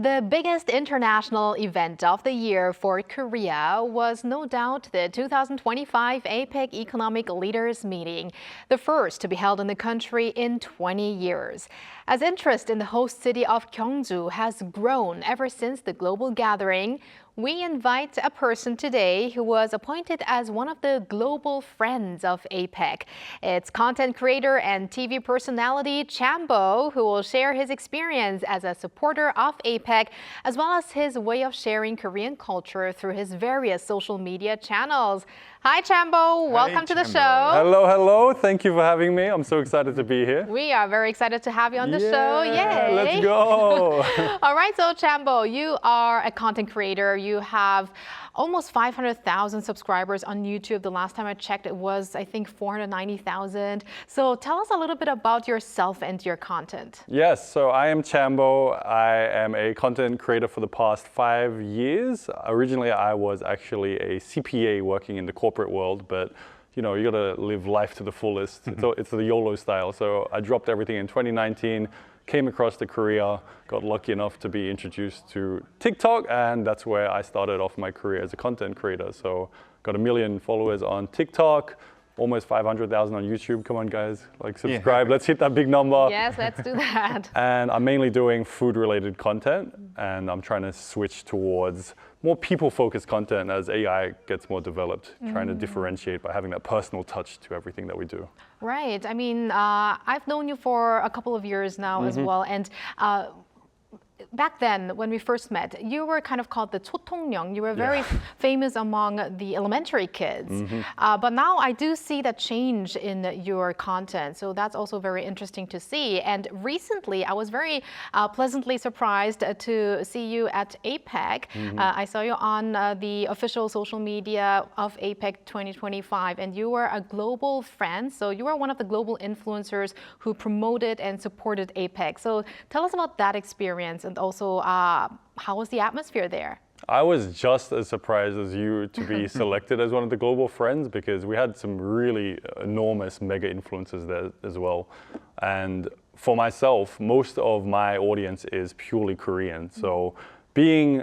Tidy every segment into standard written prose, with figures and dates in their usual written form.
The biggest international event of the year for Korea was no doubt the 2025 APEC Economic Leaders Meeting, the first to be held in the country in 20 years. As interest in the host city of Gyeongju has grown ever since the global gathering, we invite a person today who was appointed as one of the global friends of APEC. It's content creator and TV personality Chambo, who will share his experience as a supporter of APEC, as well as his way of sharing Korean culture through his various social media channels. Hi, Chambo. Welcome to the show. Hello, hello. Thank you for having me. I'm so excited to be here. We are very excited to have you on the show. Yay! Let's go. All right, so Chambo, you are a content creator. You have almost 500,000 subscribers on YouTube. The last time I checked, it was, I think, 490,000. So tell us a little bit about yourself and your content. Yes, so I am Chambo. I am a content creator for the past 5 years. Originally, I was actually a CPA working in the corporate world, but you know, you gotta live life to the fullest. It's the YOLO style. So I dropped everything in 2019, came across to Korea, got lucky enough to be introduced to TikTok, and that's where I started off my career as a content creator. So got 1 million followers on TikTok, almost 500,000 on YouTube. Come on, guys, like subscribe. Yeah. Let's hit that big number. Yes, let's do that. And I'm mainly doing food-related content, and I'm trying to switch towards more people-focused content as AI gets more developed, trying to differentiate by having that personal touch to everything that we do. Right. I mean, I've known you for a couple of years now as well, and back then, when we first met, you were kind of called the 초통령. You were very famous among the elementary kids. But now I do see that change in your content. So that's also very interesting to see. And recently, I was very pleasantly surprised to see you at APEC. I saw you on the official social media of APEC 2025, and you were a global friend. So you were one of the global influencers who promoted and supported APEC. So tell us about that experience. And also, how was the atmosphere there? I was just as surprised as you to be selected as one of the global friends, because we had some really enormous mega influencers there as well. And for myself, most of my audience is purely Korean. So being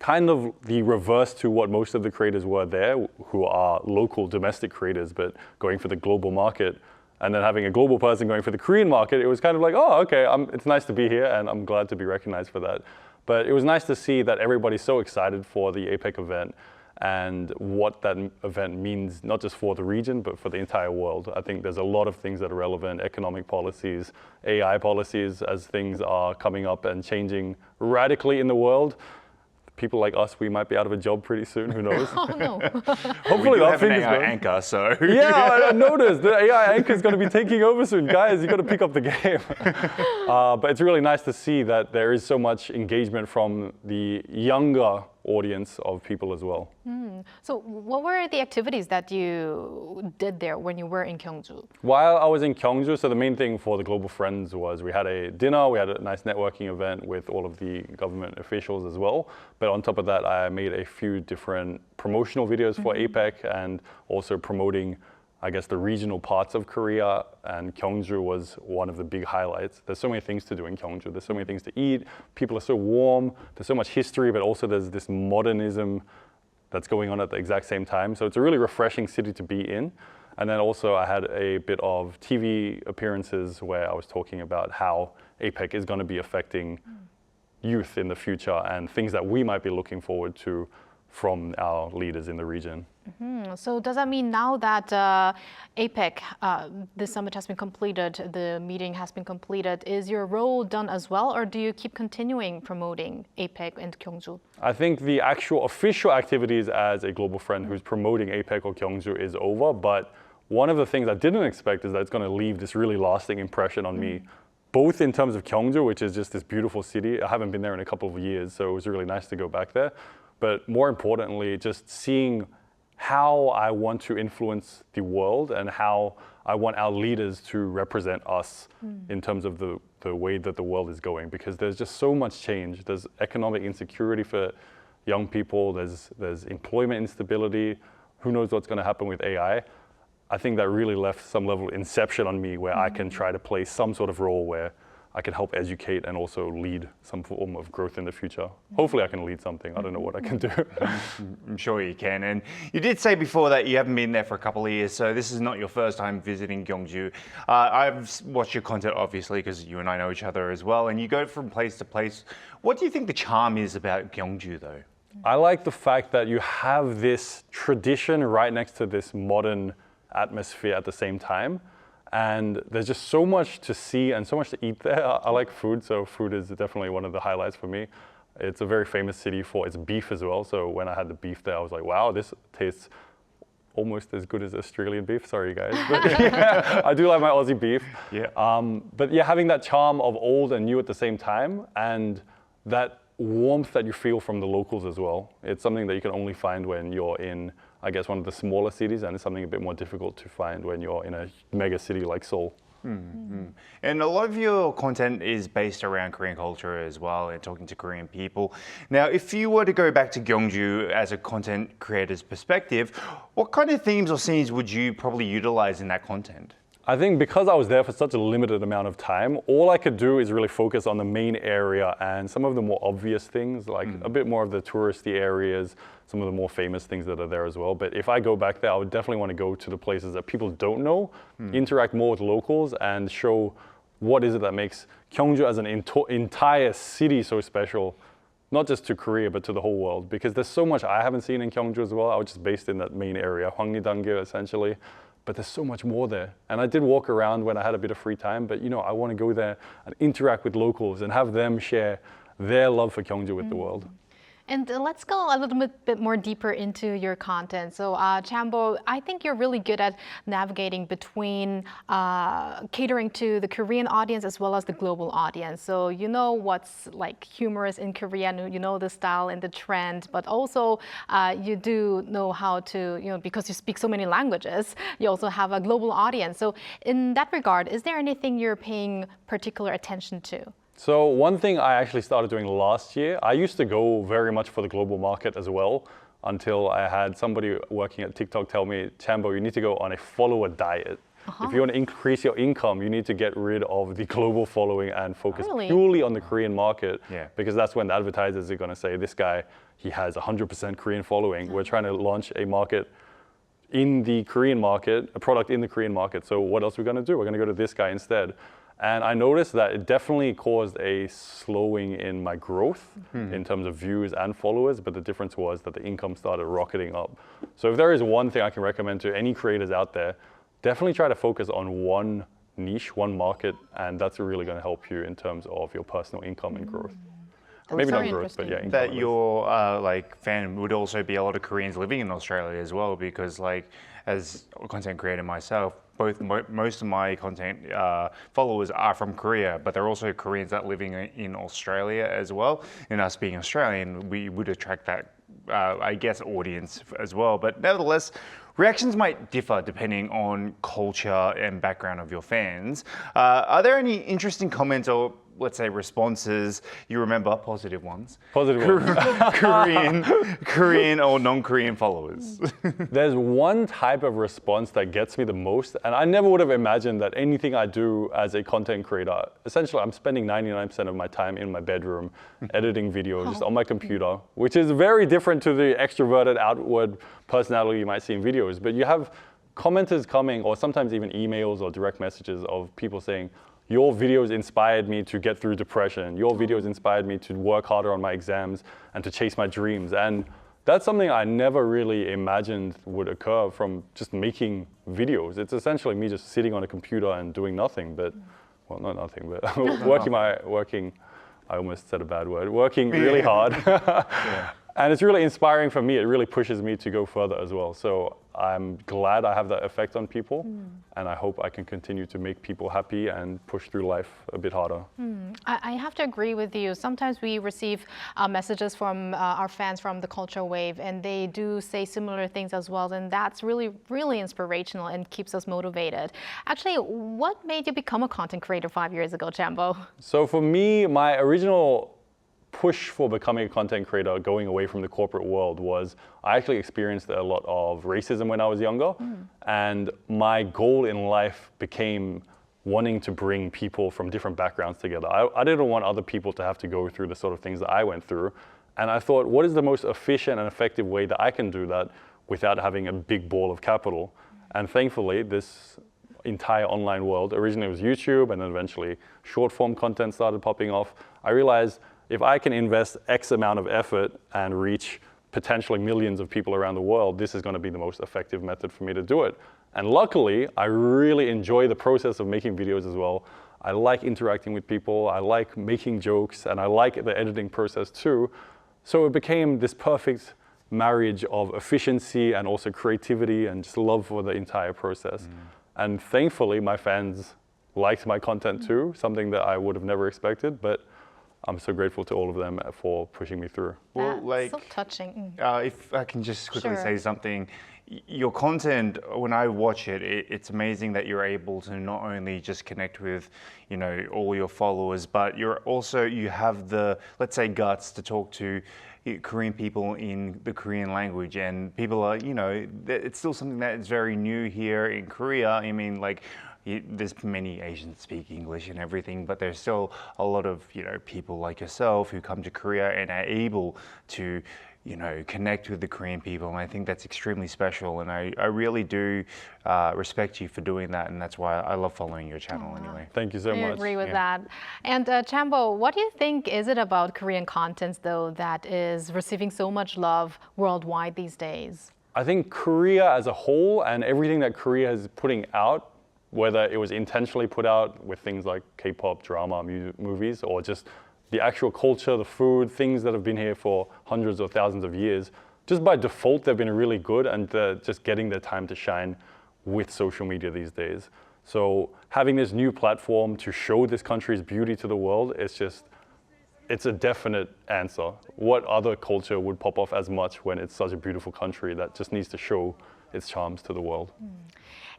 kind of the reverse to what most of the creators were there, who are local domestic creators, but going for the global market, and then having a global person going for the Korean market, it was kind of like, oh, okay, it's nice to be here, and I'm glad to be recognized for that. But it was nice to see that everybody's so excited for the APEC event and what that event means, not just for the region, but for the entire world. I think there's a lot of things that are relevant, economic policies, AI policies, as things are coming up and changing radically in the world. People like us, we might be out of a job pretty soon. Who knows? Oh, no. Hopefully we have an AI anchor, so. Yeah, I noticed. The AI anchor is going to be taking over soon. Guys, you got to pick up the game. But it's really nice to see that there is so much engagement from the younger audience of people as well. So what were the activities that you did there when you were in Gyeongju? While I was in Gyeongju, so the main thing for the Global Friends was we had a dinner, we had a nice networking event with all of the government officials as well. But on top of that, I made a few different promotional videos for APEC and also promoting, I guess, the regional parts of Korea, and Gyeongju was one of the big highlights. There's so many things to do in Gyeongju. There's so many things to eat. People are so warm. There's so much history, but also there's this modernism that's going on at the exact same time. So it's a really refreshing city to be in. And then also I had a bit of TV appearances where I was talking about how APEC is going to be affecting youth in the future and things that we might be looking forward to from our leaders in the region. So does that mean now that APEC, the summit has been completed, the meeting has been completed, is your role done as well, or do you keep continuing promoting APEC and Gyeongju? I think the actual official activities as a global friend who's promoting APEC or Gyeongju is over, but one of the things I didn't expect is that it's going to leave this really lasting impression on me, both in terms of Gyeongju, which is just this beautiful city. I haven't been there in a couple of years, so it was really nice to go back there. But more importantly, just seeing how I want to influence the world and how I want our leaders to represent us in terms of the way that the world is going. Because there's just so much change. There's economic insecurity for young people. There's employment instability. Who knows what's going to happen with AI? I think that really left some level of inception on me where I can try to play some sort of role where I can help educate and also lead some form of growth in the future. Hopefully I can lead something. I don't know what I can do. I'm sure you can. And you did say before that you haven't been there for a couple of years, so this is not your first time visiting Gyeongju. I've watched your content, obviously, because you and I know each other as well, and you go from place to place. What do you think the charm is about Gyeongju, though? I like the fact that you have this tradition right next to this modern atmosphere at the same time. And there's just so much to see and so much to eat there. I like food, so food is definitely one of the highlights for me. It's a very famous city for its beef as well. So when I had the beef there, I was like, wow, this tastes almost as good as Australian beef. Sorry, guys. But I do like my Aussie beef. Yeah. But yeah, having that charm of old and new at the same time, and that warmth that you feel from the locals as well. It's something that you can only find when you're in, I guess, one of the smaller cities, and it's something a bit more difficult to find when you're in a mega city like Seoul. Mm-hmm. And a lot of your content is based around Korean culture as well and talking to Korean people. Now, if you were to go back to Gyeongju as a content creator's perspective, what kind of themes or scenes would you probably utilize in that content? I think because I was there for such a limited amount of time, all I could do is really focus on the main area and some of the more obvious things, like a bit more of the touristy areas, some of the more famous things that are there as well. But if I go back there, I would definitely want to go to the places that people don't know, interact more with locals, and show what is it that makes Gyeongju as an entire city so special, not just to Korea, but to the whole world. Because there's so much I haven't seen in Gyeongju as well. I was just based in that main area, Hwangnidanggil essentially. But there's so much more there. And I did walk around when I had a bit of free time, but I want to go there and interact with locals and have them share their love for Gyeongju with the world. And let's go a little bit more deeper into your content. So, Chambo, I think you're really good at navigating between catering to the Korean audience as well as the global audience. So you know what's like humorous in Korean, you know the style and the trend, but also you do know how to, because you speak so many languages, you also have a global audience. So in that regard, is there anything you're paying particular attention to? So one thing I actually started doing last year, I used to go very much for the global market as well, until I had somebody working at TikTok tell me, Chambo, you need to go on a follower diet. If you want to increase your income, you need to get rid of the global following and focus purely on the Korean market, because that's when the advertisers are going to say, this guy, he has 100% Korean following. We're trying to launch a market in the Korean market, a product in the Korean market. So what else are we going to do? We're going to go to this guy instead. And I noticed that it definitely caused a slowing in my growth in terms of views and followers, but the difference was that the income started rocketing up. So if there is one thing I can recommend to any creators out there, definitely try to focus on one niche, one market, and that's really going to help you in terms of your personal income and growth. Maybe not growth, but yeah, income. That your fan would also be a lot of Koreans living in Australia as well, because as a content creator myself, most of my content followers are from Korea, but they're also Koreans that are living in Australia as well. And us being Australian, we would attract that, I guess, audience as well. But nevertheless, reactions might differ depending on culture and background of your fans. Are there any interesting comments or, let's say, responses you remember, positive ones? Positive ones. Korean or non-Korean followers? There's one type of response that gets me the most, and I never would have imagined that anything I do as a content creator, essentially I'm spending 99% of my time in my bedroom editing videos just on my computer, which is very different to the extroverted outward personality you might see in videos. But you have commenters coming, or sometimes even emails or direct messages of people saying, your videos inspired me to get through depression. Your videos inspired me to work harder on my exams and to chase my dreams. And that's something I never really imagined would occur from just making videos. It's essentially me just sitting on a computer and doing nothing, but, well, not nothing, but working, I almost said a bad word, working really hard. And it's really inspiring for me. It really pushes me to go further as well. So I'm glad I have that effect on people, and I hope I can continue to make people happy and push through life a bit harder. I have to agree with you. Sometimes we receive messages from our fans from the Culture Wave, and they do say similar things as well, and that's really, really inspirational and keeps us motivated. Actually, what made you become a content creator 5 years ago, Chambo? So for me, my original push for becoming a content creator, going away from the corporate world, was I actually experienced a lot of racism when I was younger. And my goal in life became wanting to bring people from different backgrounds together. I didn't want other people to have to go through the sort of things that I went through. And I thought, what is the most efficient and effective way that I can do that without having a big ball of capital? And thankfully, this entire online world, originally it was YouTube, and then eventually short form content started popping off. I realized if I can invest X amount of effort and reach potentially millions of people around the world, this is going to be the most effective method for me to do it. And luckily, I really enjoy the process of making videos as well. I like interacting with people, I like making jokes, and I like the editing process too. So it became this perfect marriage of efficiency and also creativity and just love for the entire process. And thankfully, my fans liked my content too, something that I would have never expected, but I'm so grateful to all of them for pushing me through. Well, That's so touching. If I can just quickly Sure. say something, your content, when I watch it, it's amazing that you're able to not only just connect with, you know, all your followers, but you have the, let's say, guts to talk to Korean people in the Korean language, and people are, you know, it's still something that is very new here in Korea. I mean, like, there's many Asians speak English and everything, but there's still a lot of, you know, people like yourself who come to Korea and are able to, you know, connect with the Korean people, and I think that's extremely special, and I really do respect you for doing that, and that's why I love following your channel anyway. Thank you so I much. agree with that. And Chambo, what do you think is it about Korean content, though, that is receiving so much love worldwide these days? I think Korea as a whole and everything that Korea is putting out, whether it was intentionally put out with things like K-pop, drama, movies, or just the actual culture, the food, things that have been here for hundreds or thousands of years, just by default, they've been really good, and just getting their time to shine with social media these days. So having this new platform to show this country's beauty to the world, it's a definite answer. What other culture would pop off as much when it's such a beautiful country that just needs to show its charms to the world?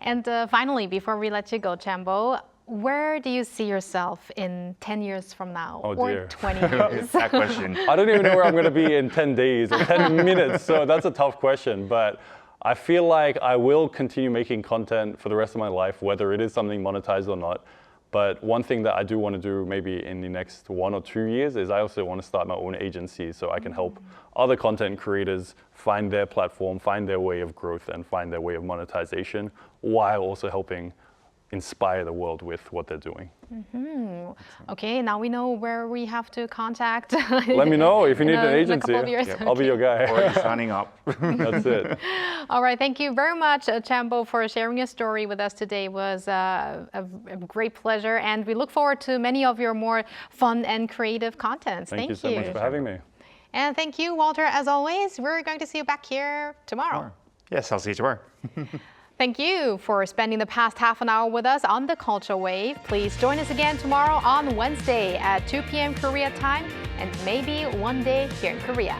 And finally, before we let you go, Chambo, where do you see yourself in 10 years from now, Oh, or dear. 20 years? That question. I don't even know where I'm going to be in 10 days or 10 minutes, so that's a tough question. But I feel like I will continue making content for the rest of my life, whether it is something monetized or not. But one thing that I do want to do maybe in the next 1 or 2 years is I also want to start my own agency so I can help other content creators find their platform, find their way of growth, and find their way of monetization, while also helping inspire the world with what they're doing. Okay, now we know where we have to contact. Let me know if you need an in a agency. couple of years. I'll be your guy. Already signing up. That's it. All right, thank you very much, Chambo, for sharing your story with us today. It was a great pleasure, and we look forward to many of your more fun and creative contents. Thank you so much for having me. And thank you, Walter, as always. We're going to see you back here tomorrow. Yes, I'll see you tomorrow. Thank you for spending the past half an hour with us on the Culture Wave. Please join us again tomorrow on Wednesday at 2 p.m. Korea time, and maybe one day here in Korea.